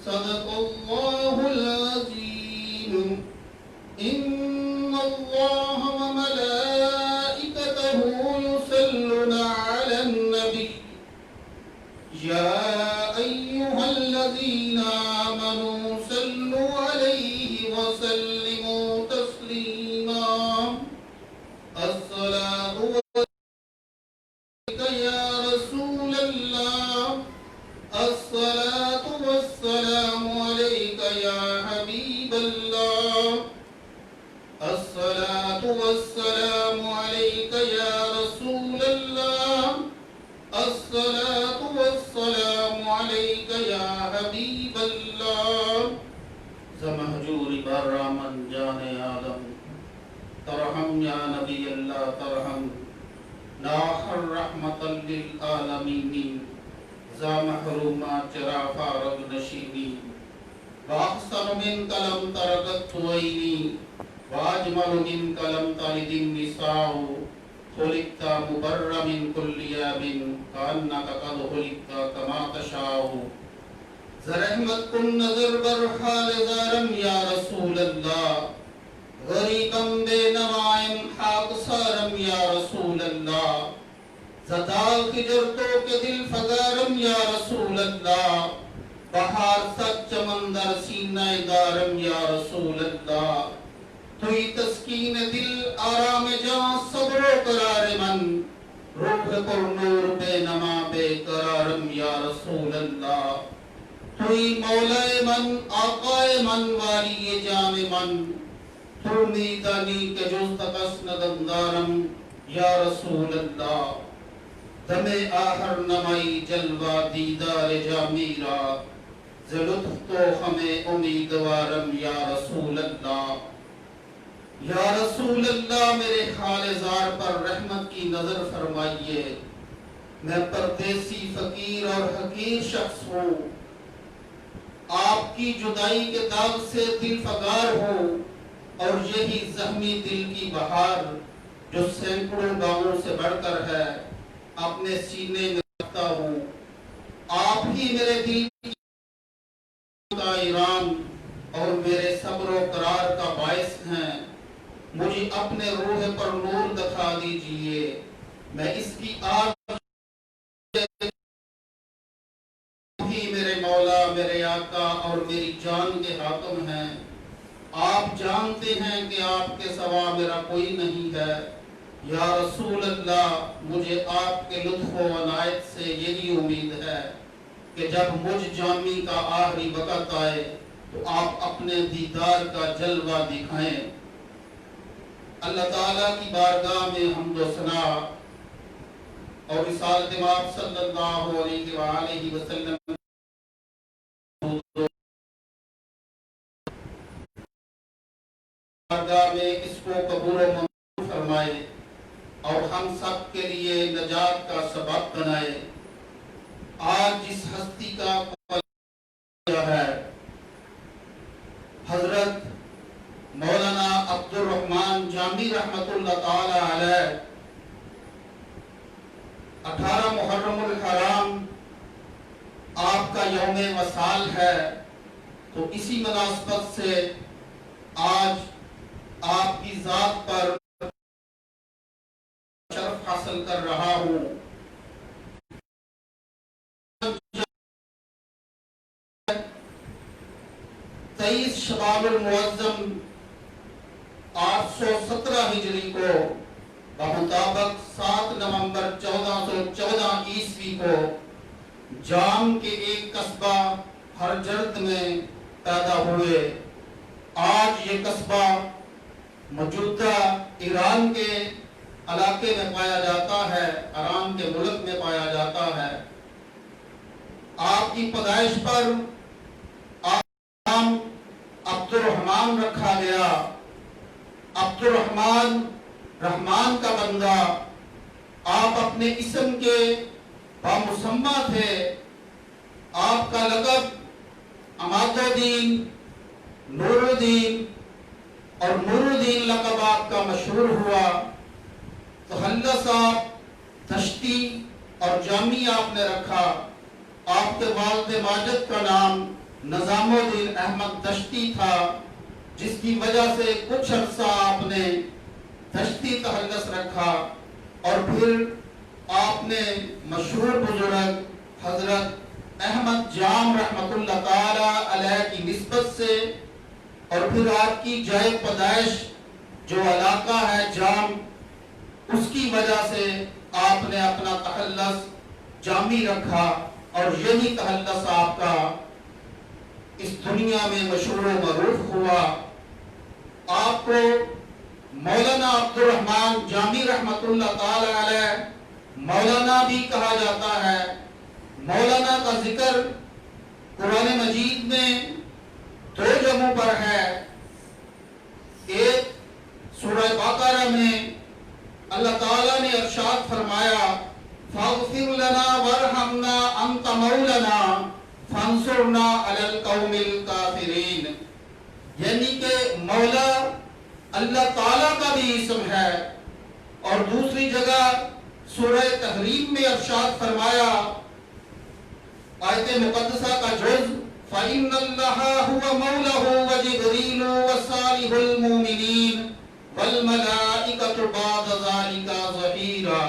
صدق اللہ العظیم. ان اللہ وملائکتہ یصلون علی النبی یا ایہا الذین آمنوا صلوا علیہ وسلموا تسلیما. الصلاۃ یا رسول اللہ، الصلاۃ والسلام علیک یا حبیب اللہ، الصلاۃ والسلام علیک یا رسول اللہ، الصلاۃ والسلام علیک یا حبیب اللہ. زمحجور برامن جان عالم ترحم یا نبی اللہ ترحم. ناخر رحمت للعالمین ذا محروما چرا فارغ نشینی. واحسن من کلم ترکت عینی واجمل من کلم تلد النساء. خلقت مبرأ من كل عیب کأنک قد خلقت کما تشاء. زرحمت کن نظر بر حال زارم یا رسول اللہ، غریبم بے نوائم خاک سارم یا رسول اللہ. زدال خجر تو کے دل فگارم یا رسول اللہ، بہار سچ چمندر سینہ دارم یا رسول اللہ. توی تسکین دل آرام جان صبر و قرار من، روح پر نور بے نما بے قرارم یا رسول اللہ. توی مولا من آقا من والی جان من، تو میدانی کے جز تقس ندمدارم یا رسول اللہ. دم آخر نمائی جلوہ دیدار جامیرا، زلطف تو ہمیں امیدوارم یا رسول اللہ. یا رسول اللہ میرے حال زار پر رحمت کی نظر فرمائیے. میں پردیسی فقیر اور حقیر شخص ہوں، آپ کی جدائی کے داغ سے دل فگار ہوں، اور یہی زخمی دل کی بہار جو سینکڑوں باغوں سے بڑھ کر ہے اپنے سینے میں رکھتا ہوں. آپ ہی میرے دل کا ایران اور میرے صبر و قرار کا باعث ہیں. مجھے اپنے روح پر نور دکھا دیجئے، میں اس کی آگ ہی میرے مولا میرے آقا اور میری جان کے حاکم ہیں. آپ جانتے ہیں کہ آپ کے سوا میرا کوئی نہیں ہے. یا رسول اللہ مجھے آپ کے لطف و عنایت سے یہی امید ہے کہ جب مجھ جامی کا آخری وقت آئے تو آپ اپنے دیدار کا جلوہ دکھائیں. اللہ تعالیٰ کی بارگاہ میں حمد و ثنا اور رسالت مآب صلی اللہ علیہ وآلہ وسلم بارگاہ میں اس کو قبول و منظور فرمائے اور ہم سب کے لیے نجات کا سبب بنائے. آج جس ہستی کا ہے حضرت مولانا عبد الرحمن جامی رحمت اللہ تعالی علیہ، 18 محرم الحرام آپ کا یوم وصال ہے، تو اسی مناسبت سے آج آپ کی ذات پر شرف حاصل کر رہا ہوں. 23 شباب المعظم 817 ہجری کو بمطابق 7 نومبر 1414 عیسوی کو جام کے ایک قصبہ ہرجرد میں پیدا ہوئے. آج یہ قصبہ موجودہ ایران کے علاقے میں پایا جاتا ہے، ایران کے ملک میں پایا جاتا ہے. آپ کی پیدائش پر نام عبد الرحمن رکھا گیا. عبد الرحمن رحمان کا بندہ. آپ اپنے اسم کے بامسمہ تھے. آپ کا لقب عماد الدین، نور الدین اور نور الدین لقب آپ کا مشہور ہوا. تو حلہ صاحب دشتی اور جامی آپ نے رکھا. آپ کے والد ماجد کا نام نظام الدین احمد دشتی تھا، جس کی وجہ سے کچھ عرصہ آپ نے دشتی تخلص رکھا، اور پھر آپ نے مشہور بزرگ حضرت احمد جام رحمت اللہ تعالی علیہ کی نسبت سے، اور پھر آپ کی جائے پیدائش جو علاقہ ہے جام، اس کی وجہ سے آپ نے اپنا تخلص جامی رکھا، اور یہی تخلص آپ کا اس دنیا میں مشہور و معروف ہوا۔ آپ کو مولانا عبد الرحمن جامی رحمت اللہ تعالی علیہ مولانا بھی کہا جاتا ہے۔ مولانا کا ذکر قرآن مجید میں 2 جگہوں پر ہے۔ ایک سورہ بقرہ میں اللہ تعالیٰ نے ارشاد فرمایا فاغفر لنا وارحمنا انت مولانا فانصرنا علی القوم الکافرین، یعنی کہ مولا اللہ تعالیٰ کا بھی اسم ہے۔ اور دوسری جگہ سورہ تحریم میں ارشاد فرمایا، آیت مقدسہ کا جز فَإِنَّ اللَّهَ هُوَ مَوْلَهُ وَجِبْرِيلُ وَصَالِحُ الْمُؤْمِنِينَ وَالْمَلَائِكَةُ بَعْدَ ذَلِكَ ظَهِيرًا،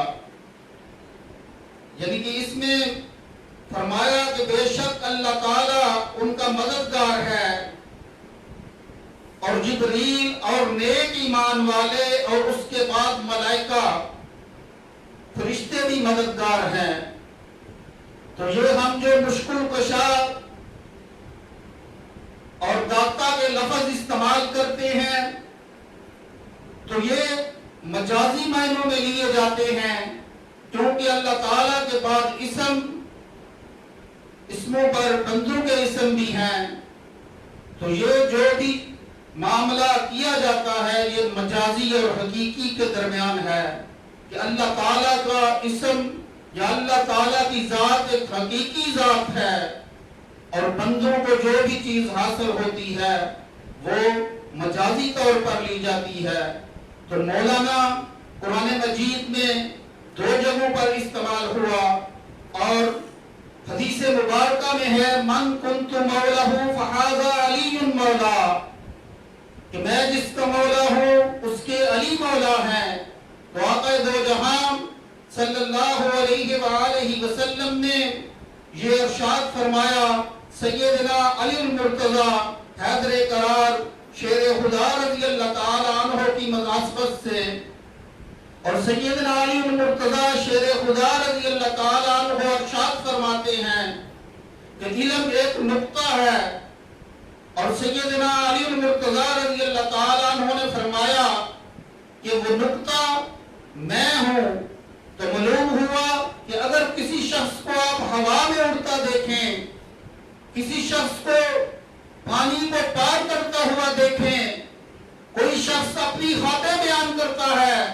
یعنی کہ اس میں فرمایا کہ بے شک اللہ تعالیٰ ان کا مددگار ہے، اور جبریل اور نیک ایمان والے، اور اس کے بعد ملائکہ فرشتے بھی مددگار ہیں۔ تو یہ ہم جو مشکل کشا اور داتا کے لفظ استعمال کرتے ہیں، تو یہ مجازی معنوں میں لیے جاتے ہیں، کیونکہ اللہ تعالیٰ کے بعد اسموں پر بندوں کے اسم بھی ہیں۔ تو یہ جو بھی معاملہ کیا جاتا ہے یہ مجازی اور حقیقی کے درمیان ہے، کہ اللہ تعالیٰ کا اسم یا اللہ تعالیٰ کی ذات ایک حقیقی ذات ہے، اور بندوں کو جو بھی چیز حاصل ہوتی ہے وہ مجازی طور پر لی جاتی ہے۔ تو مولانا قرآن مجید میں 2 جگہوں پر استعمال ہوا، اور حدیث مبارکہ میں ہے من کنت مولا فہذا علی مولا، کہ میں جس کا مولا ہوں اس کے علی مولا ہیں۔ تو آقا دو جہاں صلی اللہ علیہ وآلہ وسلم نے یہ ارشاد فرمایا، سیدنا علی المرتضی حیدر قرار شیر خدا رضی اللہ تعالی عنہ کی مناسبت سے، اور سیدنا علی المرتضی شیر خدا رضی اللہ تعالی عنہ ارشاد فرماتے ہیں کہ علم ایک نقطہ ہے، اور سیدنا علی المرتضی رضی اللہ تعالی عنہ نے فرمایا کہ وہ نقطہ میں ہوں۔ تو معلوم ہوا کہ اگر کسی شخص کو آپ ہوا میں اڑتا دیکھیں، کسی شخص کو پانی کو پار کرتا ہوا دیکھیں، کوئی شخص اپنی خاطر بیان کرتا ہے،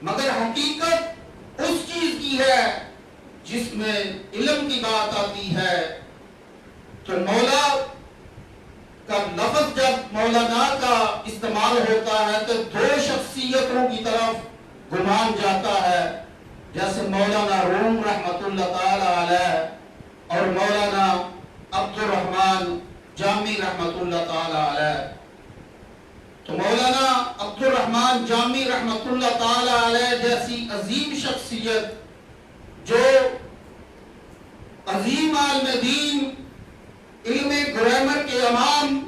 مگر حقیقت اس چیز کی ہے جس میں علم کی بات آتی ہے۔ تو مولا کا لفظ جب مولانا کا استعمال ہوتا ہے تو 2 شخصیتوں کی طرف گمان جاتا ہے، جیسے مولانا روم رحمت اللہ تعالی علیہ اور مولانا عبد الرحمن جامی رحمت اللہ تعالی علیہ۔ تو مولانا عبد الرحمن جامی رحمت اللہ تعالی علیہ جیسی عظیم شخصیت، جو عظیم عالم دین، علم گرامر کے امام،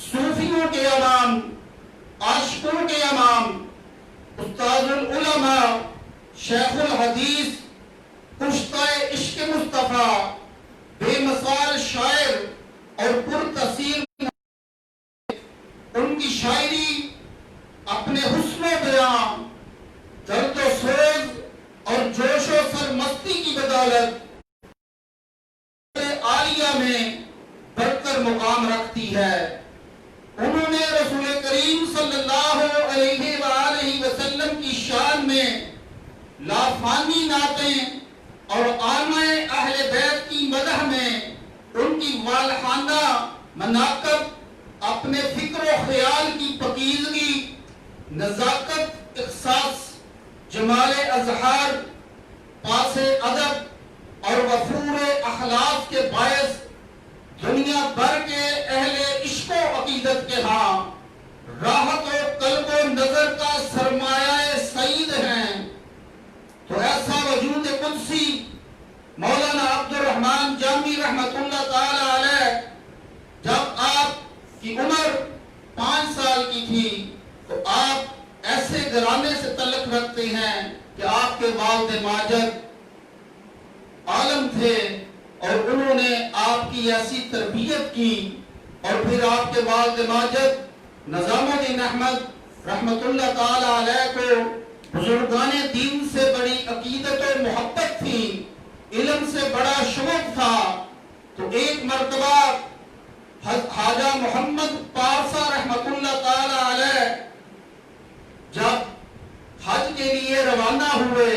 صوفیوں کے امام، عاشقوں کے امام، استاد العلماء، شیخ الحدیث، کشتہ عشق مصطفیٰ، بے مثال شاعر اور پرتاثیر، ان کی شاعری اپنے حسن و بیان، درد و سوز اور جوش و سرمستی کی بدولت عالیہ میں برتر مقام رکھتی ہے۔ انہوں نے رسول کریم صلی اللہ علیہ وآلہ وسلم کی شان میں لافانی نعتیں اور عامہ اہل بیت کی مدح میں ان کی والہانہ مناقب، اپنے فکر و خیال کی پاکیزگی، نزاکت، احساس، جمال اظہار، پاس ادب اور وفور اخلاق کے باعث دنیا بھر کے ایسے گھرانے سے تعلق رکھتے ہیں کہ آپ کے والد ماجد عالم تھے اور انہوں نے آپ کی ایسی تربیت کی، اور پھر آپ کے والد ماجد نظام الدین احمد رحمت اللہ تعالی علیہ کو بزرگان دین سے بڑی عقیدت و محبت تھی، علم سے بڑا شوق تھا۔ تو ایک مرتبہ خواجہ محمد پارسا رحمت اللہ تعالی علیہ جب حج کے لیے روانہ ہوئے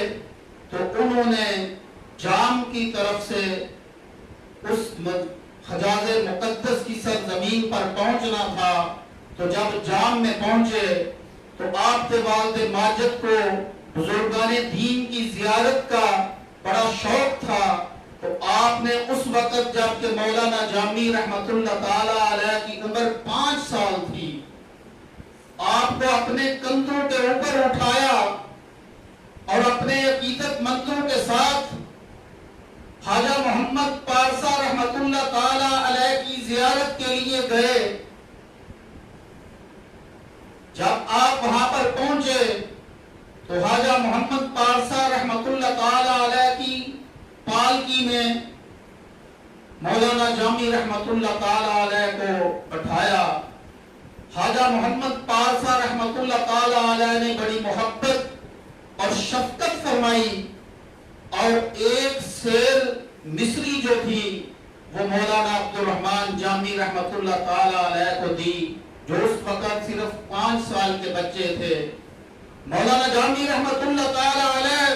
تو انہوں نے جام کی طرف سے اس حجاز مقدس کی سرزمین پر پہنچنا تھا۔ تو جب جام میں پہنچے تو آپ کے والد ماجد کو بزرگان دین کی زیارت کا بڑا شوق تھا۔ تو آپ نے اس وقت جب کہ مولانا جامی رحمت اللہ تعالی علیہ کی عمر 5 سال تھی، آپ کو اپنے کندھوں کے اوپر اٹھایا اور اپنے عقیدت مندوں کے ساتھ خواجہ محمد پارسا رحمت اللہ تعالی علیہ کی زیارت کے لیے گئے۔ جب آپ وہاں پر پہنچے تو خواجہ محمد پارسا رحمت اللہ تعالی علیہ کی پالکی میں مولانا جامی رحمت اللہ تعالی علیہ کو بٹھایا۔ خواجہ محمد پارسا رحمت اللہ تعالی علیہ نے بڑی محبت اور شفقت فرمائی، اور ایک سیر مصری جو تھی وہ مولانا عبد الرحمن جامی رحمت اللہ تعالی علیہ کو دی، جو اس وقت صرف 5 سال کے بچے تھے۔ مولانا جامی رحمت اللہ تعالی علیہ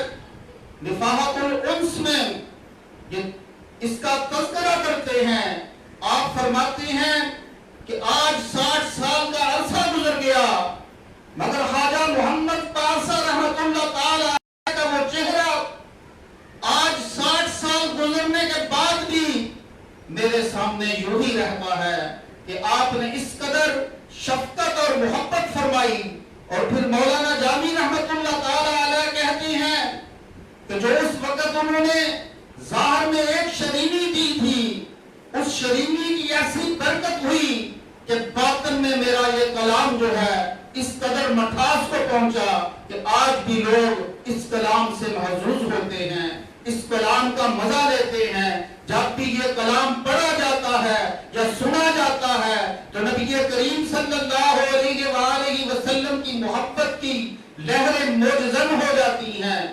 نفاحت الانس میں اس کا تذکرہ کرتے ہیں۔ آپ فرماتے ہیں کہ آج 60 سال کا عرصہ گزر گیا، مگر خواجہ محمد پارسا رحمت اللہ تعالی علیہ کا وہ چہرہ آج 60 سال گزرنے کے بعد بھی میرے سامنے یوں ہی رہتا ہے کہ آپ نے اس قدر شفقت اور محبت فرمائی۔ اور پھر مولانا جامی رحمت اللہ تعالی علیہ کہتے ہیں کہ جو اس وقت انہوں نے ظاہر میں ایک شرینی دی تھی، اس شرینی کی ایسی برکت ہوئی کہ باطن میں میرا یہ کلام جو ہے اس قدر مٹھاس کو پہنچا کہ آج بھی لوگ اس کلام سے محظوظ ہوتے ہیں، اس کلام کا مزہ لیتے ہیں۔ جب بھی یہ کلام پڑھا جاتا ہے یا سنا جاتا ہے تو نبی کریم صلی اللہ علیہ وآلہ وسلم کی محبت کی لہریں موجزن ہو جاتی ہیں۔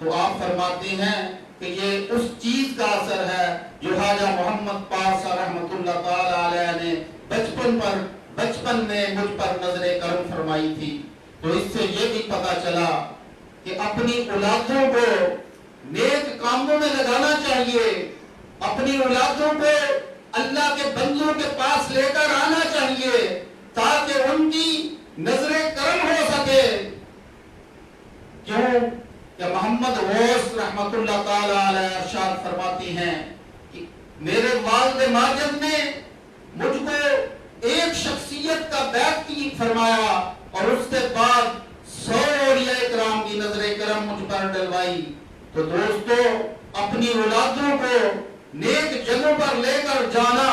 تو آپ فرماتے ہیں کہ یہ اس چیز کا اثر ہے جو خواجہ محمد پارسا رحمت اللہ تعالی علیہ نے بچپن میں مجھ پر نظر کرم فرمائی تھی۔ تو اس سے یہ بھی پتا چلا کہ اپنی اولادوں کو نیک کاموں میں لگانا چاہیے، اپنی اولادوں کو اللہ کے بندوں کے پاس لے کر آنا چاہیے تاکہ ان کی نظر کرم ہو سکے۔ کیوں کہ محمد غوث رحمت اللہ تعالی علیہ ارشاد فرماتی ہیں کہ میرے والد ماجد نے مجھ کو ایک شخصیت کا بیعت کی فرمایا اور اس کے بعد 100 اولیاء کرام کی نظر کرم مجھ پر ڈلوائی۔ تو دوستو، اپنی اولادوں کو نیک جگہوں پر لے کر جانا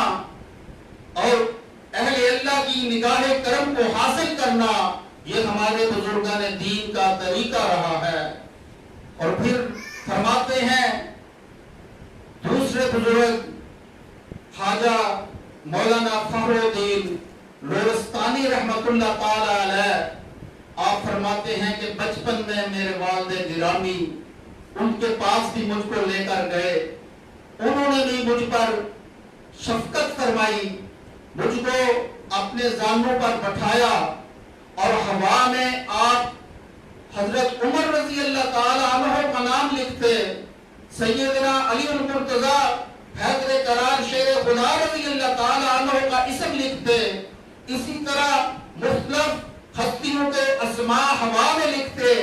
اور اہل اللہ کی نگاہ کرم کو حاصل کرنا، یہ ہمارے بزرگان دین کا طریقہ رہا ہے۔ اور پھر فرماتے ہیں دوسرے بزرگ خواجہ مولانا فخر الدین لورستانی رحمت اللہ تعالی علیہ، آپ فرماتے ہیں کہ بچپن میں میرے والد گرامی ان کے پاس بھی مجھ کو لے کر گئے، انہوں نے بھی مجھ پر شفقت فرمائی، مجھ کو اپنے زانوں پر بٹھایا اور ہوا میں آپ حضرت عمر رضی اللہ تعالی عنہ کا نام لکھتے، سیدنا علی المرتضیٰ حیدر کرار شیر خدا رضی اللہ تعالی عنہ کا اسم لکھتے، اسی طرح مختلف ہستیوں کے اسماء ہوا میں لکھتے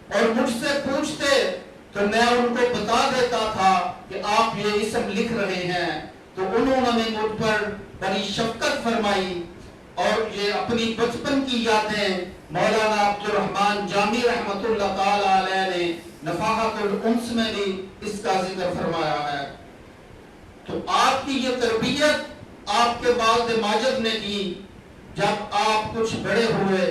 اور مجھ سے پوچھتے تو میں ان کو بتا دیتا تھا کہ آپ یہ اسم لکھ رہے ہیں۔ تو انہوں نے مجھ پر بڑی شفقت فرمائی، اور یہ اپنی بچپن کی یادیں مولانا عبد الرحمن جامی رحمت اللہ تعالی علیہ نے نفاحت الانس میں بھی اس کا ذکر فرمایا ہے۔ تو آپ کی یہ تربیت آپ کے والد ماجد نے کی۔ جب آپ کچھ بڑے ہوئے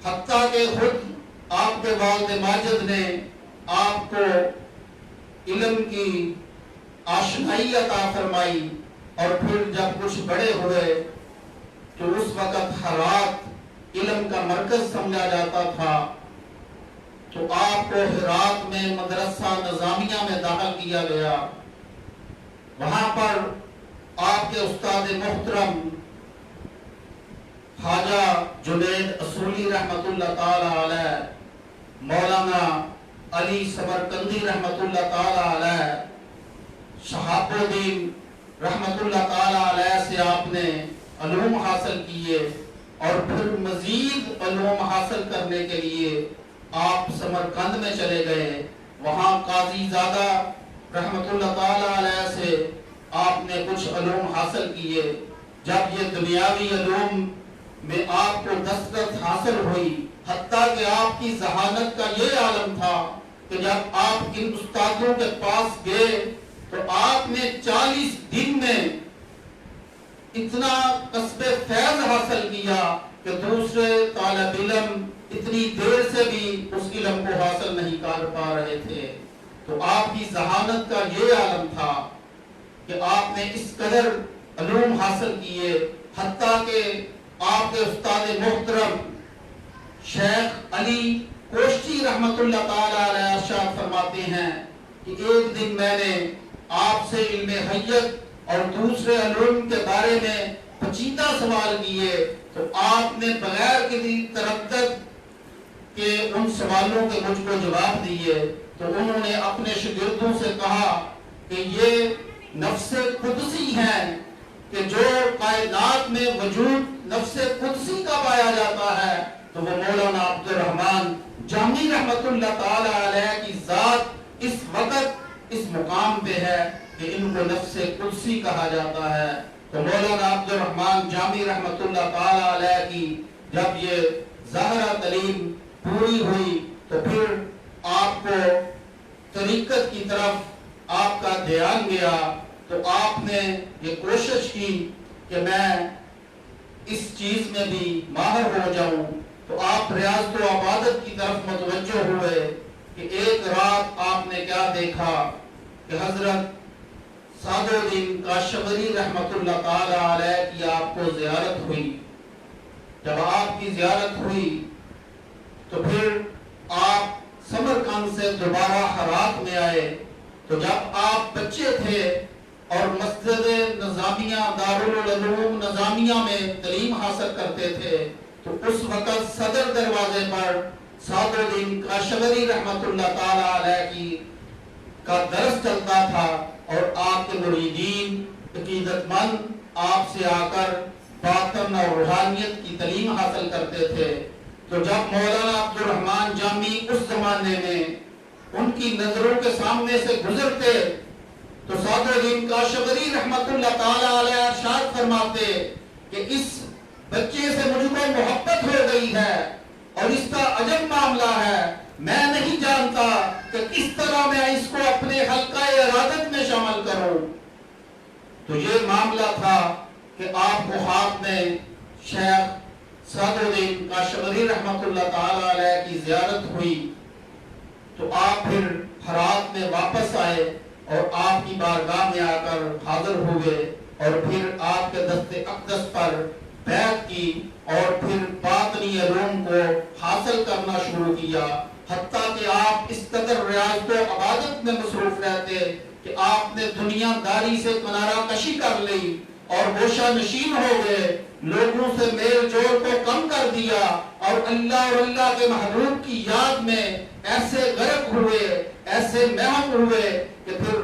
حتیٰ کہ خود آپ کے والد ماجد نے آپ کو علم کی آشنائی عطا فرمائی، اور پھر جب کچھ بڑے ہوئے تو اس وقت ہرات علم کا مرکز سمجھا جاتا تھا، تو آپ کو ہرات میں مدرسہ نظامیہ میں داخل کیا گیا۔ وہاں پر آپ کے استاد محترم خواجہ جنید اصولی رحمت اللہ تعالی علیہ، مولانا علی سمرقندی رحمت اللہ تعالی علیہ، شہاب الدین رحمت اللہ تعالی علیہ سے آپ نے علوم حاصل کیے، اور پھر مزید علوم حاصل کرنے کے لیے آپ سمرقند میں چلے گئے۔ وہاں قاضی زادہ رحمت اللہ تعالی علیہ سے آپ نے کچھ علوم حاصل کیے۔ جب یہ دنیاوی علوم میں آپ کو دسترس حاصل ہوئی، حتیٰ کہ آپ کی ذہانت کا یہ عالم تھا کہ جب آپ ان استادوں کے پاس گئے تو آپ نے 40 دن میں اتنا کسب فیض حاصل کیا کہ دوسرے طالب علم اتنی دیر سے بھی اس علم کو حاصل نہیں کر پا رہے تھے۔ تو آپ کی ذہانت کا یہ عالم تھا کہ آپ نے اس قدر علوم حاصل کیے، حتیٰ کہ آپ کے استاد محترم شیخ علی کوشتی رحمت اللہ تعالی علیہ ارشاد فرماتے ہیں کہ ایک دن میں نے آپ سے علم حیت اور دوسرے علوم کے بارے میں پیچیدہ سوال کیے، تو آپ نے بغیر کسی تردد کے ان سوالوں کے مجھ کو جواب دیے۔ تو انہوں نے اپنے شاگردوں سے کہا کہ یہ نفس قدسی ہیں، کہ جو کائنات میں وجود نفس قدسی کا پایا جاتا ہے، تو وہ مولانا عبد الرحمن جامی رحمت اللہ تعالی علیہ کی ذات اس وقت اس مقام پہ ہے کہ ان کو نفس قدسی کہا جاتا ہے۔ تو مولانا عبد الرحمن جامی رحمت اللہ تعالی علیہ کی جب یہ ظاہرہ تعلیم پوری ہوئی تو پھر آپ کو طریقت کی طرف آپ کا دھیان گیا، تو آپ نے یہ کوشش کی کہ میں اس چیز میں بھی ماہر ہو جاؤں۔ تو آپ ریاضت و عبادت کی طرف متوجہ ہوئے کہ ایک رات آپ نے کیا دیکھا کہ حضرت سعد الدین کاشغری رحمت اللہ تعالی علیہ کی آپ کو زیارت ہوئی۔ جب آپ کی زیارت ہوئی تو پھر آپ سمرقند سے دوبارہ ہرات میں آئے۔ تو جب آپ بچے تھے اور مسجد نظامیہ دارالعلوم نظامیہ میں تعلیم حاصل کرتے تھے، تو اس وقت صدر دروازے پر سعد الدین کاشغری رحمت اللہ تعالی علیہ کی کا درس چلتا تھا، اور آپ کے مریدین عقیدت مند آپ سے آ کر باطن اور روحانیت کی تعلیم حاصل کرتے تھے۔ تو جب مولانا عبد الرحمن جامی اس زمانے میں ان کی نظروں کے سامنے سے گزرتے تو سعد الدین کاشغری رحمت اللہ تعالی علیہ ارشاد فرماتے کہ اس بچے سے مجھ کو محبت ہو گئی ہے اور اس کا عجب معاملہ ہے، میں نہیں جانتا کہ کس طرح میں اس کو اپنے حلقہ ارادت میں شامل کروں۔ تو یہ معاملہ تھا کہ آپ کو خواب میں شیخ سعد الدین کاشغری رحمت اللہ تعالی علیہ کی زیارت ہوئی، تو آپ پھر ہرات میں واپس آئے اور آپ کی بارگاہ میں آ کر حاضر ہوئے، اور پھر آپ کے دست اقدس پر بیعت کی، اور پھر باطنی علوم کو حاصل کرنا شروع کیا، حتیٰ کہ آپ اس قدر ریاضت و عبادت میں مصروف رہتے کہ آپ نے دنیا داری سے کنارہ کشی کر لی اور گوشہ نشین ہو گئے، لوگوں سے میل جول کو کم کر دیا، اور اللہ کے محبوب کی یاد میں ایسے غرق ہوئے، ایسے محو ہوئے کہ پھر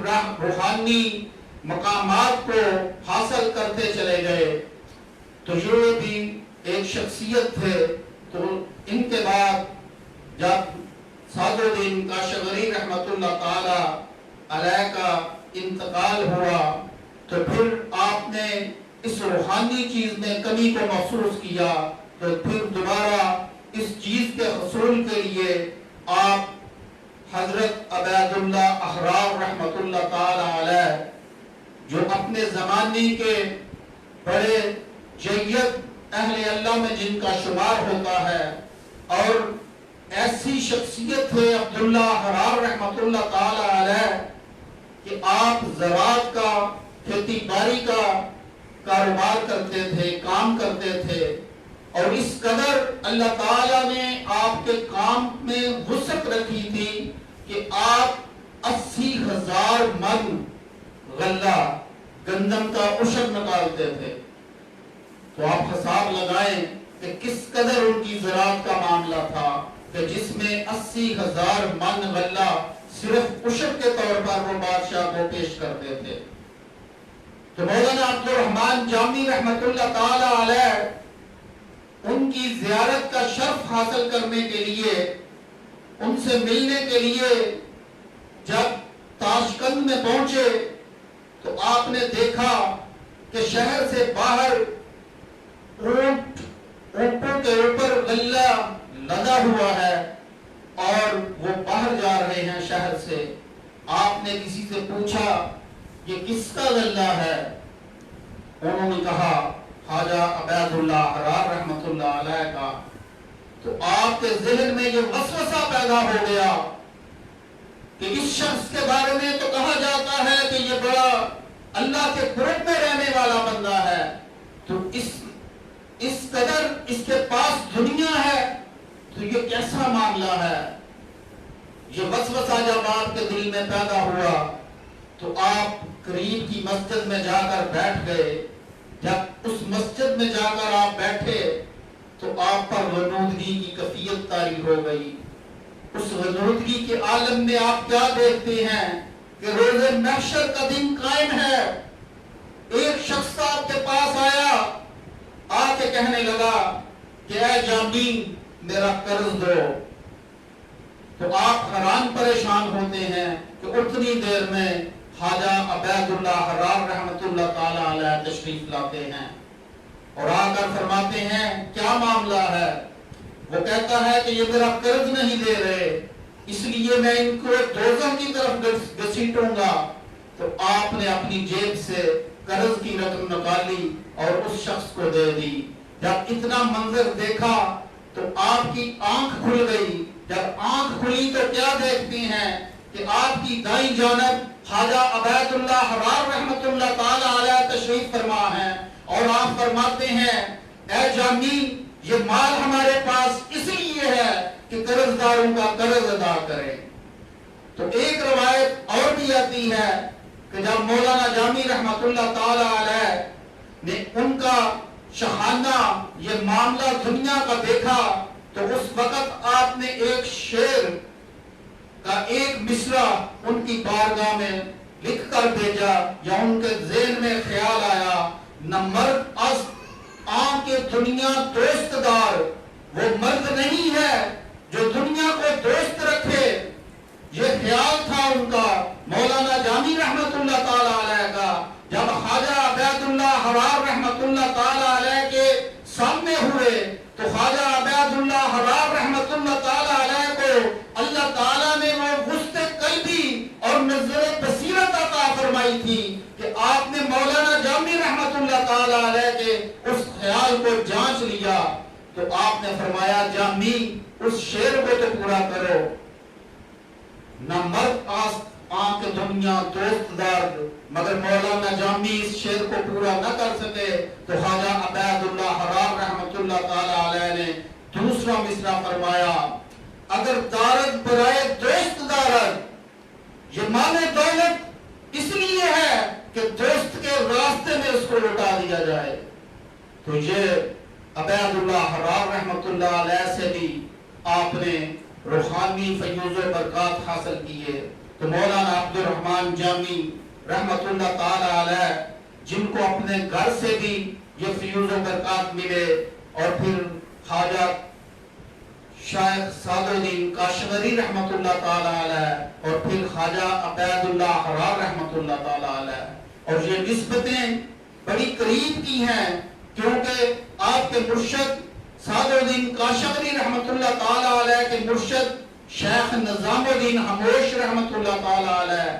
روحانی مقامات کو حاصل کرتے چلے گئے۔ تو یہ بھی ایک شخصیت تھے۔ تو ان کے بعد جب سعد الدین کاشغری رحمت اللہ تعالی علیہ کا انتقال ہوا تو پھر آپ نے اس روحانی چیز میں کمی کو محسوس کیا، تو پھر دوبارہ اس چیز کے حصول کے لیے آپ حضرت عبید اللہ احرار رحمت اللہ تعالی علیہ، جو اپنے زمانے کے بڑے جید اہل اللہ میں جن کا شمار ہوتا ہے، اور ایسی شخصیت تھے عبداللہ حرار رحمۃ اللہ تعالی علیہ کہ آپ زراعت کا، کھیتی باڑی کا کاروبار کرتے تھے، کام کرتے تھے، اور اس قدر اللہ تعالیٰ نے آپ کے کام میں وسعت رکھی تھی کہ آپ 80,000 من غلہ گندم کا عشر نکالتے تھے۔ تو آپ حساب لگائیں کہ کس قدر ان کی زراعت کا معاملہ تھا کہ جس میں 80,000 من غلہ صرف عشر کے طور پر وہ بادشاہ کو پیش کرتے تھے۔ تو مولانا عبد الرحمن جامی رحمت اللہ تعالی علیہ ان کی زیارت کا شرف حاصل کرنے کے لیے، ان سے ملنے کے لیے جب تاشقند میں پہنچے تو آپ نے دیکھا کہ شہر سے باہر اونٹوں کے اوپر غلہ لدا ہوا ہے اور وہ باہر جا رہے ہیں شہر سے۔ آپ نے کسی سے پوچھا یہ کس کا غلہ ہے؟ انہوں نے کہا خواجہ عبید اللہ حرار رحمت اللہ علیہ کا۔ تو آپ کے ذہن میں یہ وسوسہ پیدا ہو گیا کہ اس شخص کے بارے میں تو کہا جاتا ہے کہ یہ بڑا اللہ کے قرب میں رہنے والا بندہ ہے، تو اس قدر اس کے پاس دنیا ہے، تو یہ کیسا معاملہ ہے؟ یہ وسوسہ جب آپ کے دل میں پیدا ہوا تو آپ قریب کی مسجد میں جا کر بیٹھ گئے۔ جب اس مسجد میں جا کر آپ بیٹھے تو آپ پر غنودگی کی کیفیت طاری ہو گئی۔ اس غنودگی کے عالم میں آپ کیا دیکھتے ہیں کہ روز محشر کا دن قائم ہے۔ ایک شخص آپ کے پاس آیا، آ کے کہنے لگا کہ اے جامی میرا قرض دو۔ تو آپ حیران پریشان ہوتے ہیں کہ اتنی دیر میں خواجہ عبید اللہ حرار رحمت اللہ تعالی علیہ تشریف لاتے ہیں اور آ کر فرماتے ہیں کیا معاملہ ہے؟ وہ کہتا ہے کہ یہ میرا قرض نہیں دے رہے، اس لیے میں ان کو دوزخ کی طرف گھسیٹوں گا۔ تو آپ نے اپنی جیب سے قرض کی رقم نکالی اور اس شخص کو دے دی۔ جب اتنا منظر دیکھا تو آپ کی آنکھ کھل گئی۔ جب آنکھ کھلی تو کیا دیکھتے ہیں کہ آپ کی دائیں جانب خواجہ عبید اللہ حرار رحمت اللہ تعالی علیہ تشریف فرما ہے اور آپ فرماتے ہیں اے جامی یہ مال ہمارے پاس اس لیے ہے کہ قرض داروں کا قرض ادا کریں۔ تو ایک روایت اور بھی آتی ہے کہ جب مولانا جامی رحمت اللہ تعالی علیہ نے ان کا شہانہ یہ معاملہ دنیا کا دیکھا تو اس وقت آپ نے ایک شعر کا ایک مصرع ان کی بارگاہ میں لکھ کر بھیجا، یا ان کے ذہن میں خیال آیا، نہ مرد از آنکھ دنیا دوست دار، وہ مرد نہیں ہے جو دنیا کو دوست رکھے۔ یہ خیال تھا ان کا مولانا جامی رحمت اللہ تعالی علیہ کا۔ جب خواجہ عبید اللہ حرار رحمت اللہ تعالی علیہ کے سامنے ہوئے تو خواجہ عبید اللہ حرار رحمت اللہ تعالی علیہ کو اللہ تعالیٰ نے وہ وسط قلبی اور نظر بصیرت عطا فرمائی تھی کہ آپ نے مولانا جامی رحمت اللہ تعالی علیہ کے اس خیال کو جانچ لیا۔ تو آپ نے فرمایا جامی اس شعر کو تو پورا کرو، نہ مرد آنکھ دنیا دوست دار، مگر مولانا جامی اس شعر کو پورا نہ کر سکے تو خواجہ عبید اللہ حرار رحمت اللہ تعالی علیہ نے دوسرا مصرع فرمایا، اگر دارد برائے دوست دارد، یہ معنی دولت اس لیے ہے کہ دوست کے راستے میں اس کو لٹا دیا جائے۔ تو یہ عبید اللہ حرار رحمت اللہ علیہ سے بھی آپ نے روحانی فیوز و برکات حاصل کیے۔ تو مولانا عبد الرحمن جامی رحمت اللہ تعالی علیہ جن کو اپنے گھر سے بھی یہ فیوز و برکات ملے، اور پھر خواجہ شیخ سعد الدین کاشغری رحمت اللہ تعالی علیہ، اور پھر خواجہ عبید اللہ حرار رحمت اللہ تعالی علیہ، اور یہ نسبتیں بڑی قریب کی ہیں کیونکہ آپ کے مرشد سعد الدین کاشغری رحمت اللہ تعالی علیہ کے مرشد شیخ نظام الدین ہموش رحمت اللہ تعالی علیہ،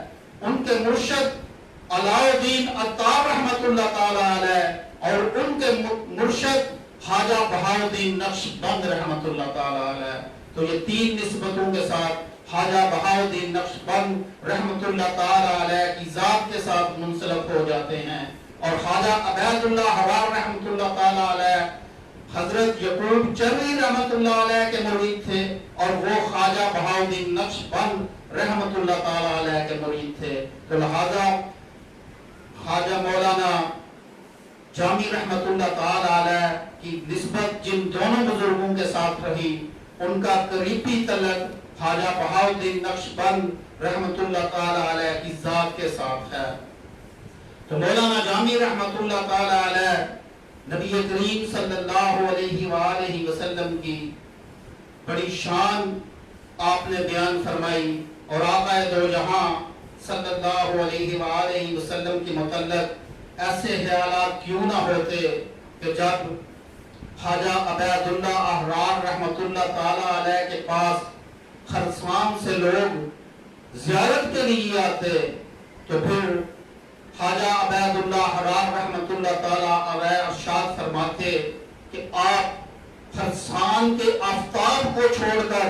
ان کے مرشد علاؤ الدین عطار رحمت اللہ تعالی علیہ، اور ان کے مرشد خواجہ بہاؤالدین نقشبند رحمۃ اللہ تعالی علیہ. تو یہ 3 نسبتوں کے ساتھ خواجہ بہاؤالدین نقشبند رحمۃ اللہ تعالی علیہ کی ذات کے ساتھ منسلک ہو جاتے ہیں. اور خواجہ عبید اللہ حرار رحمۃ اللہ تعالی علیہ حضرت یعقوب چرنی رحمۃ اللہ علیہ کے مرید تھے اور وہ خواجہ بہاؤالدین نقشبند رحمۃ اللہ تعالی علیہ کے مرید تھے. تو لہذا خواجہ مولانا جامی رحمۃ اللہ تعالی علیہ کی نسبت جن دونوں بزرگوں کے ساتھ رہی ان کا قریبی تعلق خواجہ بہاؤالدین نقشبند رحمۃ اللہ تعالی علیہ کی ذات کے ساتھ ہے. تو مولانا جامی رحمۃ اللہ تعالی علیہ نبی کریم صلی اللہ علیہ وآلہ وسلم کی بڑی شان آپ نے بیان فرمائی اور آقا دو جہاں صلی اللہ علیہ وآلہ وسلم کے متعلق ایسے خیالات کیوں نہ ہوتے کہ جب خواجہ عبید اللہ احرار رحمۃ اللہ تعالی علیہ کے پاس خرسان سے لوگ زیارت کے لیے آتے تو پھر خواجہ عبید اللہ حرار رحمۃ اللہ تعالی علیہ ارشاد فرماتے کہ آپ خرسان کے آفتاب کو چھوڑ کر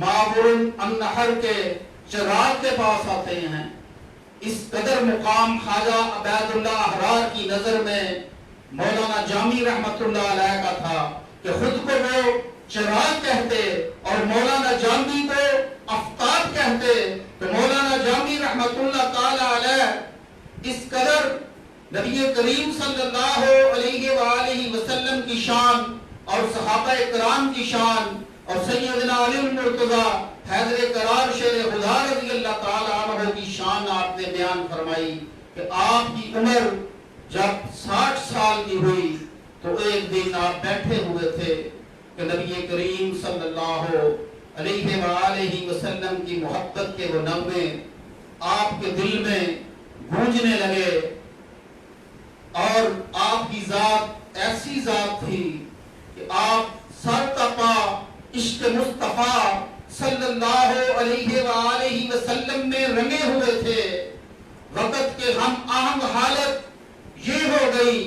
ماورن النہر کے چراغ کے پاس آتے ہیں. اس قدر مقام خواجہ عبید اللہ حرار کی نظر میں مولانا جامی رحمۃ اللہ علیہ کا تھا کہ خود کو وہ چراغ کہتے اور مولانا جامی کو آفتاب کہتے. تو مولانا جامی رحمۃ اللہ تعالی علیہ اس قدر نبی کریم صلی اللہ علیہ وآلہ وسلم کی شان اور صحابہ کرام کی شان اور سیدنا علی المرتضی حیدر قرار شیر خدا رضی اللہ تعالی عنہ کی شان آپ نے بیان فرمائی کہ آپ کی عمر جب 60 سال کی ہوئی تو ایک دن آپ بیٹھے ہوئے تھے کہ نبی کریم صلی اللہ علیہ وآلہ وسلم کی محبت کے وہ نغمے آپ کے دل میں گونجنے لگے اور آپ کی ذات ایسی ذات تھی کہ آپ سر تپا عشق مصطفیٰ صلی اللہ علیہ وآلہ وسلم میں رنگے ہوئے تھے. وقت کے ہم آہنگ حالت یہ ہو گئی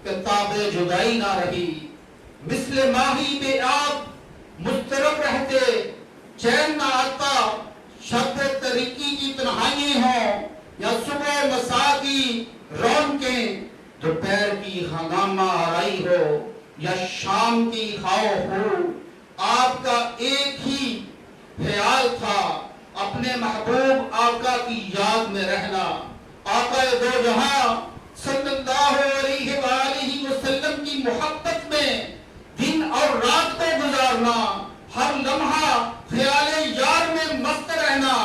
کہ تاب جدائی نہ رہی. مثل ماہی پہ آپ مضطرب رہتے چین نہ آتا شب طریقی کی تنہائی ہوں یا صبح مساء کی رونقیں دوپہر کی ہنگامہ آرائی ہو یا شام کی خواہ ہو. آپ کا ایک ہی خیال تھا اپنے محبوب آقا کی یاد میں رہنا. آقا دو جہاں صلی اللہ علیہ وآلہ وسلم کی محبت میں دن اور رات کو گزارنا ہر لمحہ خیال یار میں مست رہنا.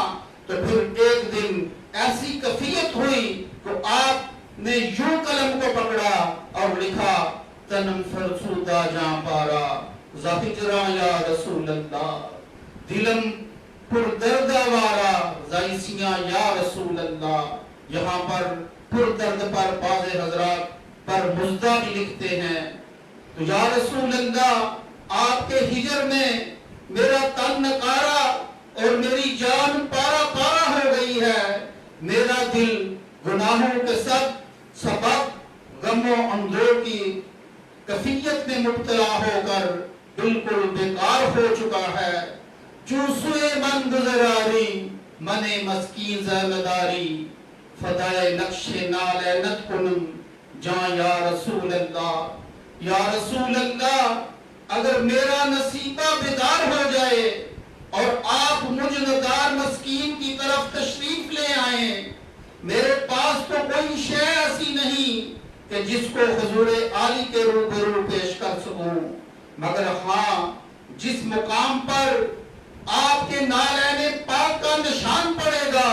تو پھر ایک دن ایسی کیفیت ہوئی کہ آپ نے یوں قلم کو پکڑا اور لکھا تنم فرسودہ جاں پارا زہجرا یا رسول اللہ دلم پر درد وارا زائسیاں یا رسول اللہ. یہاں پر پر درد پر بعض حضرات پر مزدہ بھی لکھتے ہیں. تو یا رسول اللہ آپ کے ہجر میں میرا تن نکارا اور میری جان پارا پارا ہو گئی ہے. میرا دل گناہوں کے سبب غم و اندوہ کی کفیت میں مبتلا ہو کر بالکل بیکار ہو چکا ہے. جو سوئے من گزراری من مسکین زمداری فدائے نقش نالینت کنم جان یا رسول اللہ. یا رسول اللہ اگر میرا نصیبہ بیدار ہو جائے اور آپ مجھ ندار مسکین کی طرف تشریف لے آئیں. میرے پاس تو کوئی شے ایسی نہیں کہ جس کو حضور عالی کے روبرو پیش کر سکوں مگر ہاں جس مقام پر آپ کے نالین پاک کا نشان پڑے گا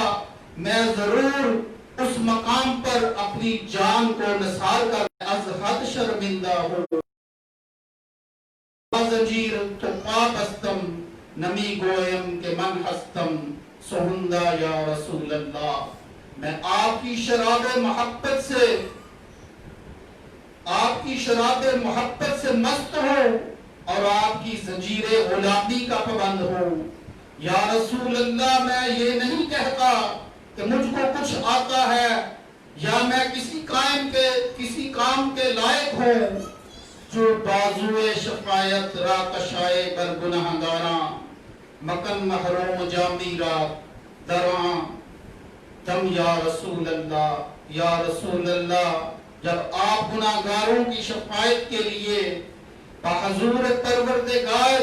میں ضرور اس مقام پر اپنی جان کو نثار کر از حد شرمندہ ہوں. زنجیر تو پاپستم نمی گویم کے من ہستم سہندہ یا رسول اللہ. میں آپ کی شراب محبت سے مست ہوں اور آپ کی زنجیر غلامی کا پابند ہوں. یا رسول اللہ میں یہ نہیں کہتا کہ مجھ کو کچھ آتا ہے یا میں کسی کام کے لائق ہوں. جو بازوئے شفایت را کشائے بر گناہگاراں مکن محروم جامی را دراں دم یا رسول اللہ جب آپ گناہگاروں کی شفاعت کے لیے بحضور پروردگار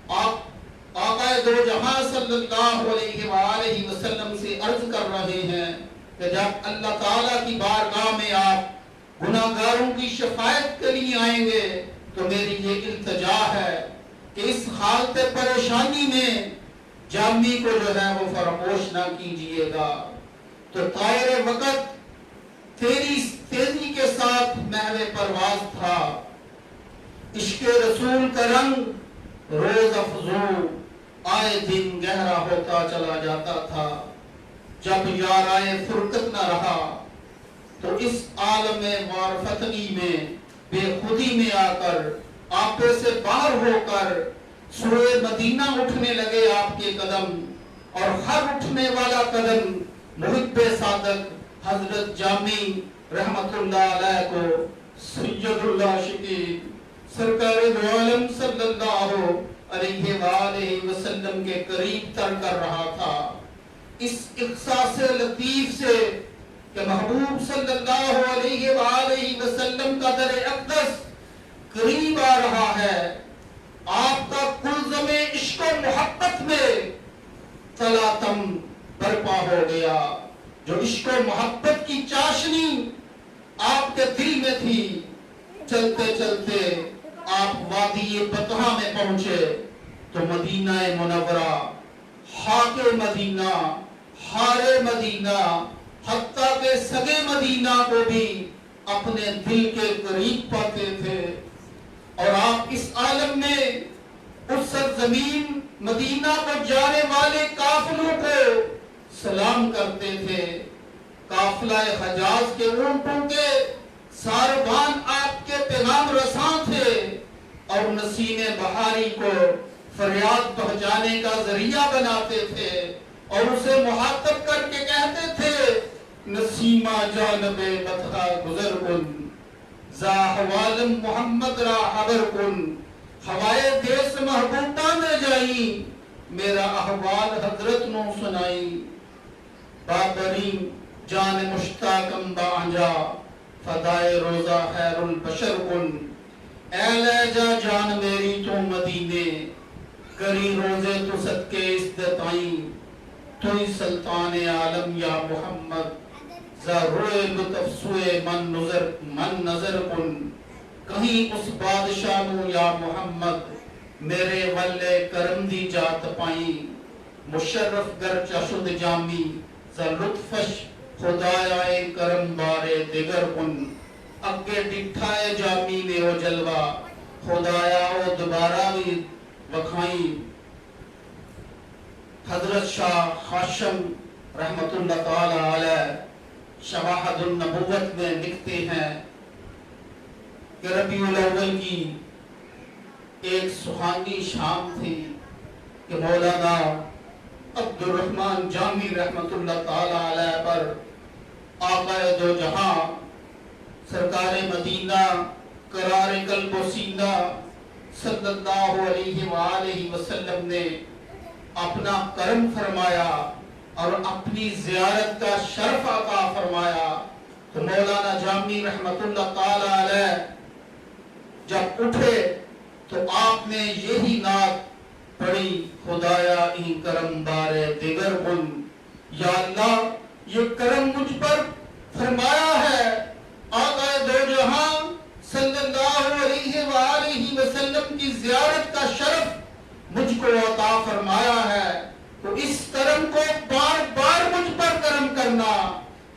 آقا دو جہاں صلی اللہ علیہ وآلہ وسلم سے عرض کر رہے ہیں کہ جب اللہ تعالیٰ کی بارگاہ میں آپ گناہگاروں کی شفاعت کے لیے آئیں گے تو میری یہ التجا ہے کہ اس حالت پریشانی میں جامی کو جو ہے وہ فراموش نہ کیجئے گا۔ تو طائر وقت تیری تیزی کے ساتھ محو پرواز تھا، عشق رسول کا رنگ روز افزوں آئے دن گہرا ہوتا چلا جاتا تھا۔ جب یارائے فرقت نہ رہا تو اس عالم معرفتگی میں بے خودی میں آ کر آپے سے باہر ہو کر سوئے مدینہ اٹھنے لگے آپ کے قدم، اور ہر اٹھنے والا قدم محب صادق حضرت جامی رحمت اللہ علیہ کو سید اللہ شکیب سرکار دو عالم صلی اللہ علیہ وآلہ وسلم کے قریب تر کر رہا تھا۔ اس احساس لطیف سے کہ محبوب صلی اللہ علیہ وآلہ وسلم کا در اقدس قریب آ رہا ہے، آپ کا کلزم عشق و محبت میں تلاطم برپا ہو گیا۔ جو عشق و محبت کی چاشنی آپ کے دل میں تھی، چلتے چلتے آپ وادی بطحہ میں پہنچے تو مدینہ منورہ، خاک مدینہ، ہار مدینہ، حتیٰ کہ سگے مدینہ کو بھی اپنے دل کے قریب پاتے تھے، اور آپ اس عالم میں اس سرزمین مدینہ کو جانے والے قافلوں کو سلام کرتے تھے۔ قافلہ حجاز کے اونٹوں کے ساربان آپ کے پیغام رساں تھے، اور نسیم بہاری کو فریاد پہنچانے کا ذریعہ بناتے تھے، اور اسے مخاطب کر کے کہتے تھے نسیمہ جانب بطحہ گزر کن، زا حوالم محمد را حبر کن، ہوائے دیس محبوبہ میں جائیں، میرا احوال حضرت نو سنائی، بابری جان مشتاقم بانجا، فدائے روزہ خیر البشر کن، اے لہجہ جان میری تو مدینے، کری روزے تو صدقے استطائیں، توی سلطان عالم یا محمد، زا روئے لطف سوئے من نظر کن، کہیں اس بادشاہ نو یا محمد، میرے والے کرم دی جات پائیں، مشرف گرچہ شد جامی، زا لطفش خدایائے کرم بارے دیگر کن، اگے ڈٹھائے جامی میں او جلوہ، خدایا او دوبارہ بھی وکھائیں۔ حضرت شاہ خاشم رحمت اللہ تعالی علیہ شواہد النبوت میں لکھتے ہیں کہ ربیع الاول کی ایک سہانی شام تھی کہ مولانا عبد الرحمن جامی رحمت اللہ تعالی علیہ پر آقا دو جہاں سرکار مدینہ قرار قلب و سینہ صلی اللہ علیہ وآلہ وسلم نے اپنا کرم فرمایا اور اپنی زیارت کا شرف عطا فرمایا۔ تو مولانا جامی رحمت اللہ تعالی علیہ جب اٹھے تو آپ نے یہی نعت پڑھی، خدایا این کرم بارے دیگر کن، یا اللہ یہ کرم مجھ پر فرمایا ہے، آقا دو جہاں صلی اللہ علیہ وآلہ وسلم کی زیارت کا شرف مجھ کو عطا فرمایا ہے، تو اس کرم کو بار بار مجھ پر کرم کرنا،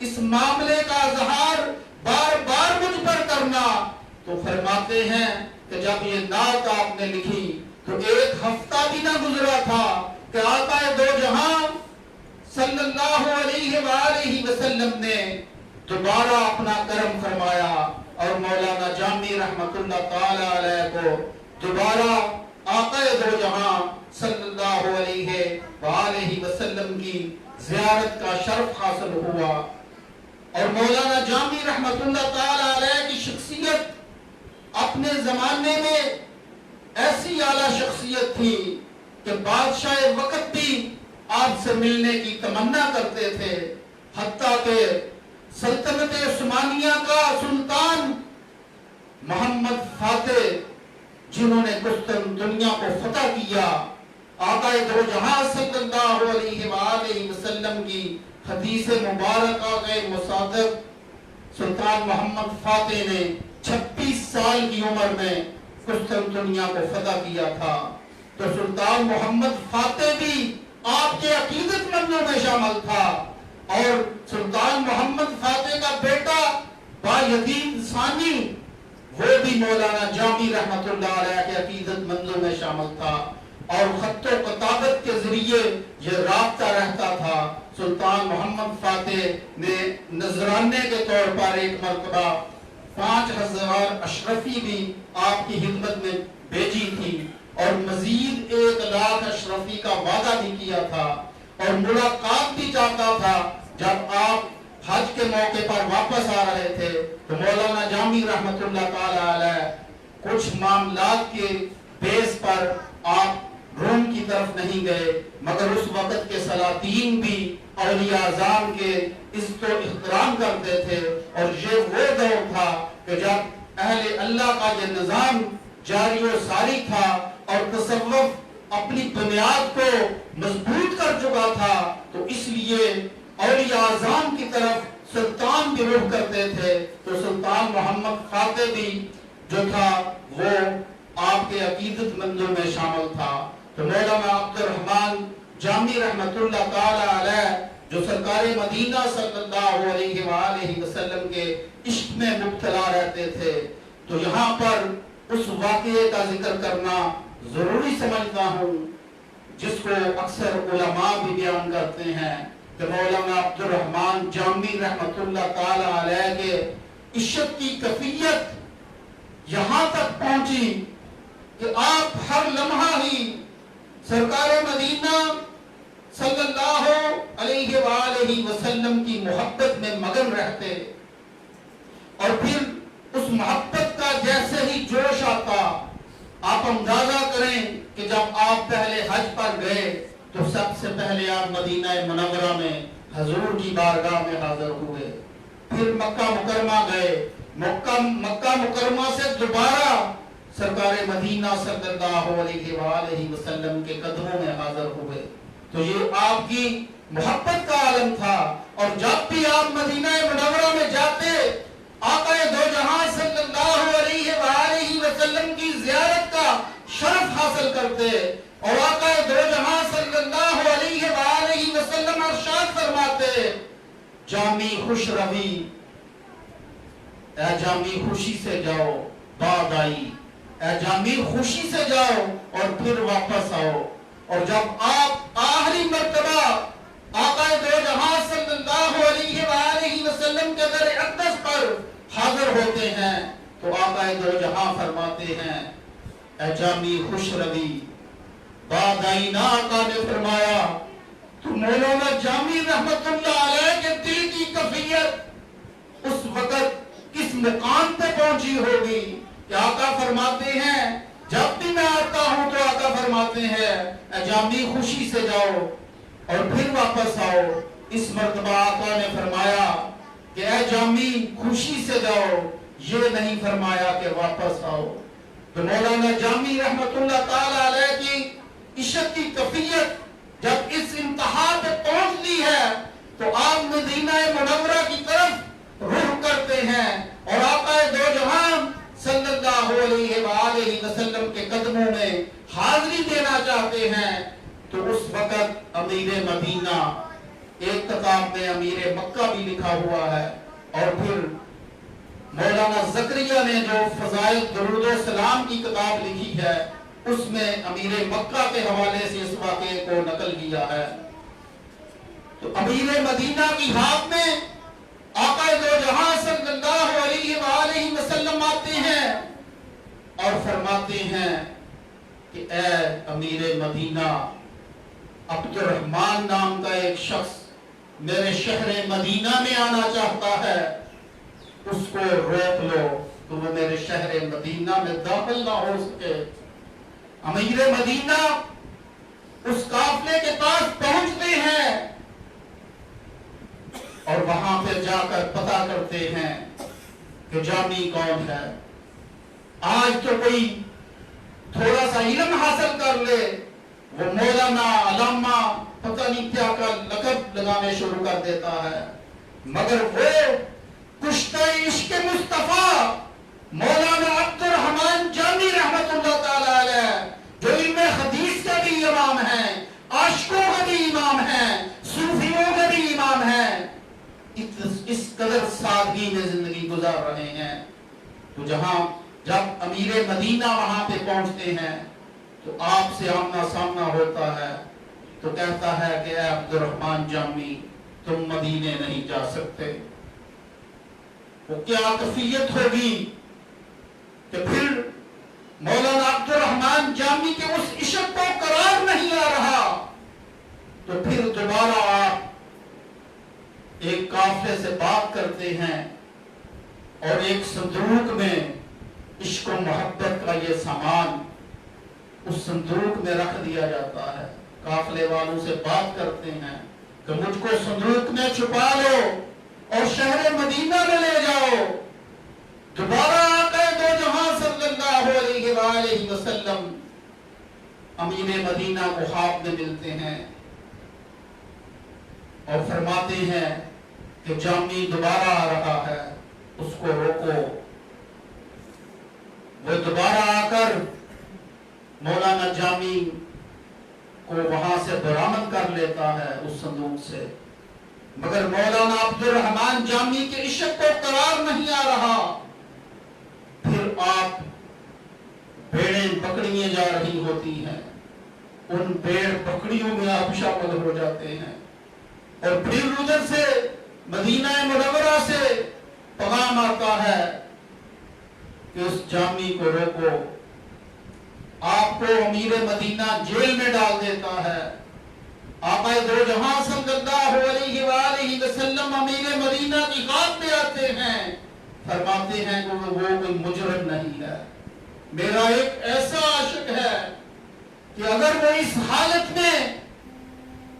اس معاملے کا اظہار بار بار مجھ پر کرنا۔ تو فرماتے ہیں کہ جب یہ نعت آپ نے لکھی تو ایک ہفتہ بھی نہ گزرا تھا کہ آقا دو جہاں صلی اللہ علیہ وآلہ وسلم نے دوبارہ اپنا کرم فرمایا، اور مولانا جامی رحمت اللہ تعالی علیہ کو دوبارہ آقا دو جہاں صلی اللہ علیہ وآلہ وسلم کی زیارت کا شرف حاصل ہوا۔ اور مولانا جامی رحمت اللہ تعالی علیہ کی شخصیت اپنے زمانے میں ایسی اعلیٰ شخصیت تھی کہ بادشاہ وقت بھی آپ سے ملنے کی تمنا کرتے تھے، حتیٰ کہ سلطنت عثمانیہ کا سلطان محمد فاتح جنہوں نے قسطنطنیہ کو فتح کیا، آقا دو جہاں صلی اللہ علیہ وآلہ وسلم کی حدیث مبارکہ کے مصادق سلطان محمد فاتح نے 26 سال کی عمر میں قسطنطنیہ کو فتح کیا تھا۔ تو سلطان محمد فاتح بھی آپ کے عقیدت مندوں میں شامل تھا، اور سلطان محمد فاتح کا بیٹا بایزید ثانی وہ بھی مولانا جامی رحمت اللہ علیہ کے عقیدت مندوں میں شامل تھا، اور خط و کتابت کے ذریعے یہ رابطہ رہتا تھا۔ سلطان محمد فاتح نے نذرانے کے طور پر ایک مرتبہ 5000 اشرفی بھی آپ کی خدمت میں بھیجی تھی، اور مزید 1,00,000 اشرفی کا وعدہ بھی کیا تھا، اور ملاقات بھی چاہتا تھا۔ جب آپ حج کے موقع پر واپس آ رہے تھے تو مولانا جامی رحمت اللہ تعالی علیہ کچھ معاملات کے بیس پر آپ روم کی طرف نہیں گئے، مگر اس وقت کے سلاطین بھی اولیاء اعظام کے عزت و احترام کرتے تھے، اور یہ وہ دور تھا کہ جب اہل اللہ کا یہ نظام جاری و ساری تھا اور تصوف اپنی بنیاد کو مضبوط کر چکا تھا، تو اس لیے اولیاء اعظام کی طرف سلطان بھی رخ کرتے تھے۔ تو سلطان محمد فاتح بھی جو تھا وہ آپ کے عقیدت مندوں میں شامل تھا۔ تو مولانا عبد الرحمن جامی رحمت اللہ تعالی علیہ جو سرکار مدینہ صلی اللہ علیہ وآلہ وسلم کے عشق میں مبتلا رہتے تھے، تو یہاں پر اس واقعے کا ذکر کرنا ضروری سمجھتا ہوں، جس کو اکثر علماء بھی بیان کرتے ہیں کہ مولانا عبد الرحمن جامی رحمت اللہ تعالی علیہ کے عشق کی کیفیت یہاں تک پہنچی کہ آپ ہر لمحہ ہی سرکار مدینہ صلی اللہ علیہ وآلہ وسلم کی محبت میں مگن رہتے، اور پھر اس محبت کا جیسے ہی جوش آتا، آپ اندازہ کریں کہ جب آپ پہلے حج پر گئے تو سب سے پہلے آپ مدینہ منورہ میں حضور کی بارگاہ میں حاضر ہوئے، پھر مکہ مکرمہ گئے، مکہ مکرمہ سے دوبارہ سرکار مدینہ صلی اللہ علیہ وآلہ وسلم کے قدموں میں حاضر ہوئے۔ تو یہ آپ کی محبت کا عالم تھا، اور جب بھی آپ مدینہ منورہ میں جاتے، آقا دو جہاں صلی اللہ علیہ وآلہ وسلم کی زیارت کا شرف حاصل کرتے، اور آقا دو جہاں صلی اللہ علیہ وآلہ وسلم ارشاد فرماتے، جامی خوش روی، اے جامی خوشی سے جاؤ بعد آئی، اے جامی خوشی سے جاؤ اور پھر واپس آؤ۔ اور جب آپ آخری مرتبہ آقا دو جہاں صلی اللہ علیہ وآلہ وسلم کے در اقدس پر حاضر ہوتے ہیں تو آقا دو جہاں فرماتے ہیں، اے جامی خوش روی بعد آئی نا۔ آقا نے فرمایا تو مولانا جامی رحمت اللہ علیہ کے دل کی کیفیت اس وقت کس مقام پہ پہنچی ہوگی کہ آقا فرماتے ہیں جب بھی میں آتا ہوں تو آقا فرماتے ہیں اے جامی خوشی سے جاؤ اور پھر واپس آؤ۔ اس مرتبہ آقا نے فرمایا کہ اے جامی خوشی سے جاؤ، یہ نہیں فرمایا کہ واپس آؤ۔ تو مولانا جامی رحمت اللہ تعالی علیہ کی عشق کی کیفیت جب اس انتہا پہ پہنچتی ہے تو آپ مدینہ منورہ کی طرف رخ کرتے ہیں اور آقا دو جہاں صلی اللہ علیہ وآلہ وسلم کے قدموں میں حاضری دینا چاہتے ہیں۔ تو اس وقت امیر مدینہ، ایک کتاب میں امیر مکہ بھی لکھا ہوا ہے، اور پھر مولانا زکریا نے جو فضائل درود و سلام کی کتاب لکھی ہے اس میں امیر مکہ کے حوالے سے اس واقعے کو نقل کیا ہے۔ تو امیر مدینہ کی ہاتھ میں آقا دو جہاں صلی اللہ علیہ وآلہ وسلم آتے ہیں اور فرماتے ہیں کہ اے امیر مدینہ، عبد الرحمن نام کا ایک شخص میرے شہر مدینہ میں آنا چاہتا ہے، اس کو روک لو، تو وہ میرے شہر مدینہ میں داخل نہ ہو سکے۔ امیر مدینہ اس قافلے کے پاس پہنچتے ہیں اور وہاں پہ جا کر پتہ کرتے ہیں کہ جامی کون ہے۔ آج تو کوئی تھوڑا سا علم حاصل کر لے وہ مولانا علامہ پتہ نہیں کیا کا لقب لگانے شروع کر دیتا ہے، مگر وہ کشتہ عشق مصطفیٰ مولانا عبد الرحمن جامی رحمت اللہ تعالی علیہ، جو علم حدیث کا بھی امام ہے، عاشقوں کا بھی امام ہے، صوفیوں کا بھی امام ہے، اس قدر سادگی میں زندگی گزار رہے ہیں۔ تو جب امیر مدینہ وہاں پہ پہنچتے ہیں تو آپ سے آمنا سامنا ہوتا ہے، تو کہتا ہے کہ اے عبد الرحمن جامی، تم مدینے نہیں جا سکتے۔ وہ کیا کیفیت ہوگی کہ پھر مولانا عبد الرحمن جامی کے اس عشق کو قرار نہیں آ رہا، تو پھر دوبارہ آپ ایک قافلے سے بات کرتے ہیں اور ایک صندوق میں عشق و محبت کا یہ سامان اس صندوق میں رکھ دیا جاتا ہے۔ قافلے والوں سے بات کرتے ہیں کہ مجھ کو صندوق میں چھپا لو اور شہر مدینہ میں لے جاؤ۔ دوبارہ آقا دو جہاں صلی اللہ علیہ وآلہ وسلم امیر مدینہ کو خواب میں ملتے ہیں اور فرماتے ہیں کہ جامی دوبارہ آ رہا ہے، اس کو روکو۔ وہ دوبارہ آ کر مولانا جامی کو وہاں سے برآمد کر لیتا ہے اس صندوق سے، مگر مولانا عبد الرحمن جامی کے عشق کو قرار نہیں آ رہا۔ پھر آپ بھیڑیں پکڑیے جا رہی ہوتی ہیں، ان بھیڑ پکڑیوں میں آپ شامل ہو جاتے ہیں، اور پھر ادھر سے مدینہ منورہ سے پیغام آتا ہے کہ اس جامی کو روکو۔ آپ کو امیر مدینہ جیل میں ڈال دیتا ہے۔ آقا دو جہاں صلی اللہ علیہ وآلہ وسلم امیر مدینہ کی خواب میں آتے ہیں، فرماتے ہیں کہ وہ کوئی مجرم نہیں ہے، میرا ایک ایسا عاشق ہے کہ اگر وہ اس حالت میں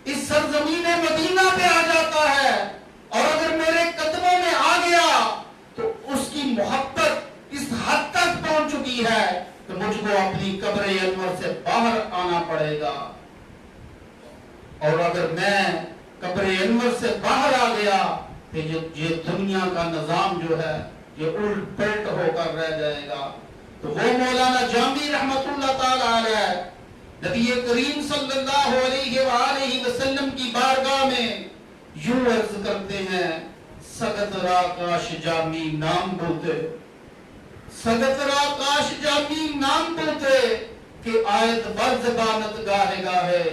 اس سرزمین مدینہ پہ آ جاتا ہے اور اگر میرے قدموں میں آ گیا تو اس کی محبت اس حد تک پہنچ چکی ہے کہ مجھ کو اپنی قبر انور سے باہر آنا پڑے گا، اور اگر میں قبر انور سے باہر آ گیا تو یہ دنیا کا نظام جو ہے یہ الٹ پلٹ ہو کر رہ جائے گا۔ تو وہ مولانا جامی رحمت اللہ تعالی علیہ نبی کریم صلی اللہ علیہ وآلہ وسلم کی بارگاہ میں یوں عرض کرتے ہیں، سگت را کاش جامی نام بوتے، سگت را کاش جامی نام بوتے کہ آیت بر زبانت گاہے گاہے،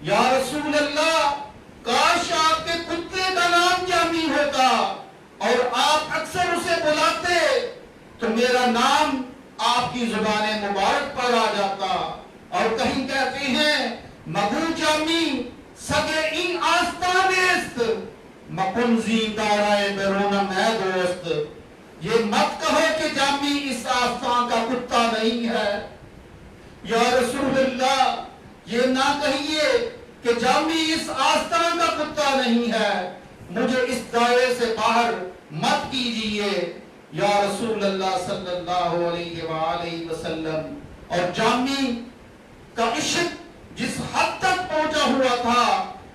یا رسول اللہ کاش آپ کے کتے کا نام جامی ہوتا اور آپ اکثر اسے بلاتے تو میرا نام آپ کی زبان مبارک پر آ جاتا۔ اور کہیں کہتے ہیں مگو جامی سگے این آستان است مکنزی دارائے بیرونم ہے دوست، یہ مت کہو کہ جامی اس آستان کا کتا نہیں ہے، یا رسول اللہ یہ نہ کہیے کہ جامی اس آستان کا کتا نہیں ہے، مجھے اس دائرے سے باہر مت کیجئے یا رسول اللہ صلی اللہ علیہ وآلہ وسلم۔ اور جامی کا عشق جس حد تک پہنچا ہوا تھا،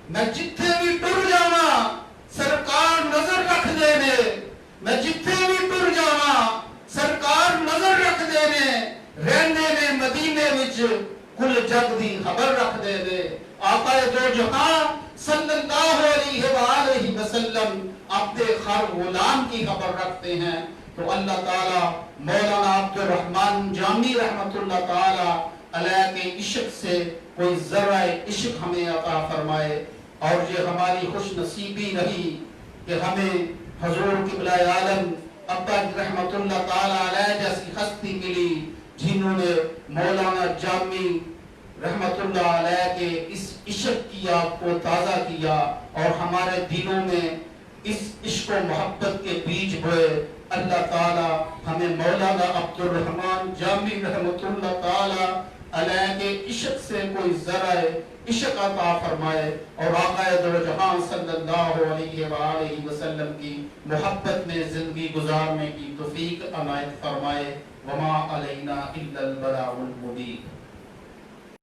میں جتنے بھی ٹر جانا سرکار نظر رکھ دینے، میں جتنے بھی ٹر جانا سرکار نظر رکھ دینے، رہنے میں مدینے وچ کل جگ دی خبر رکھ دے دے۔ آقا دو جہاں صلی اللہ علیہ وآلہ وسلم اپنے خر غلام کی خبر رکھتے ہیں۔ تو اللہ تعالی مولانا عبد الرحمن جامی رحمت اللہ تعالی علیہ کے عشق سے کوئی ذرہ عشق ہمیں عطا فرمائے، اور یہ ہماری خوش نصیبی رہی کہ ہمیں حضور قبلہ عالم ابا رحمت اللہ تعالی علیہ جیسی ہستی ملی جنہوں نے مولانا جامی رحمت اللہ علیہ کے اس عشق کی آگ کو تازہ کیا اور ہمارے دلوں میں اس عشق و محبت کے بیج بوئے اللہ تعالی ہمیں مولانا عبد الرحمن جامی رحمۃ اللہ تعالی علیہ کے عشق سے کوئی ذرہ عشق عطا فرمائے اور آقا دو جہاں صلی اللہ علیہ وآلہ وسلم کی محبت میں زندگی گزارنے کی توفیق عنایت فرمائے. وما علینا الا البلاغ المبین.